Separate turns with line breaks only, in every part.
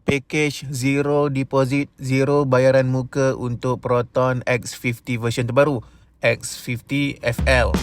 package zero deposit, zero bayaran muka untuk Proton X50 version terbaru, X50 FL.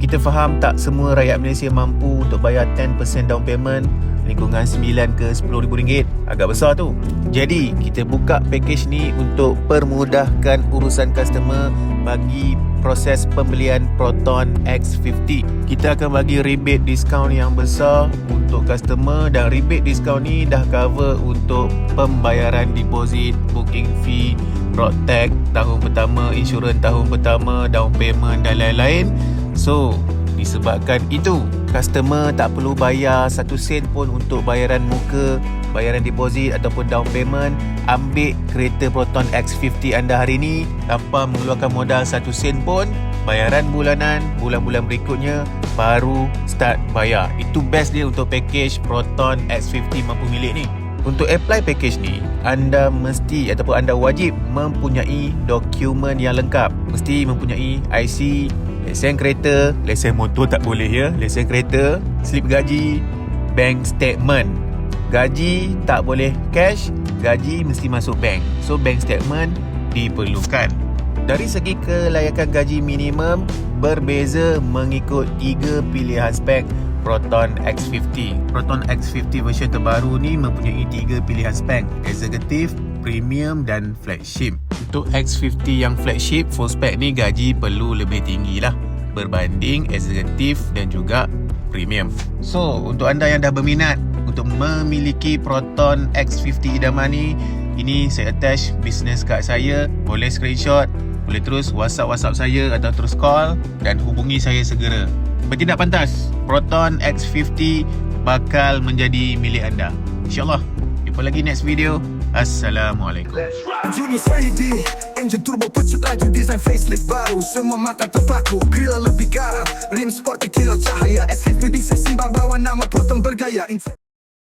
Kita faham tak semua rakyat Malaysia mampu untuk bayar 10% down payment, lingkungan 9 ke 10 ribu ringgit. Agak besar tu. Jadi kita buka package ni untuk permudahkan urusan customer bagi proses pembelian Proton X50. Kita akan bagi rebate diskaun yang besar untuk customer, dan rebate diskaun ni dah cover untuk pembayaran deposit, booking fee, road tax tahun pertama, insurans tahun pertama, down payment dan lain-lain. So, disebabkan itu, customer tak perlu bayar 1 sen pun untuk bayaran muka, bayaran deposit ataupun down payment. Ambil kereta Proton X50 anda hari ni tanpa mengeluarkan modal 1 sen pun. Bayaran bulanan, bulan-bulan berikutnya baru start bayar. Itu best dia untuk package Proton X50 mampu milik ni. Untuk apply package ni, anda mesti ataupun anda wajib mempunyai dokumen yang lengkap. Mesti mempunyai IC, lesen kereta, lesen motor tak boleh ya, lesen kereta, slip gaji, bank statement. Gaji tak boleh cash, gaji mesti masuk bank. So bank statement diperlukan. Dari segi kelayakan gaji minimum berbeza mengikut 3 pilihan spek Proton X50. Proton X50 version terbaru ni mempunyai 3 pilihan spek: executive, premium dan flagship. Untuk X50 yang flagship full spec ni gaji perlu lebih tinggi lah berbanding executive dan juga premium. So untuk anda yang dah berminat untuk memiliki Proton X50 idaman ni, ini saya attach business card saya. Boleh screenshot, boleh terus WhatsApp saya atau terus call dan hubungi saya segera. Bertindak pantas, Proton X50 bakal menjadi milik anda, InsyaAllah. Jumpa lagi next video. Assalamualaikum.
Junior 3D, engine turbo pucuk laju, design facelift baru, semua mata terpaku, grill lebih garang, rim sport kilau cahaya, S50 sesimbang bawa nama Proton bergaya.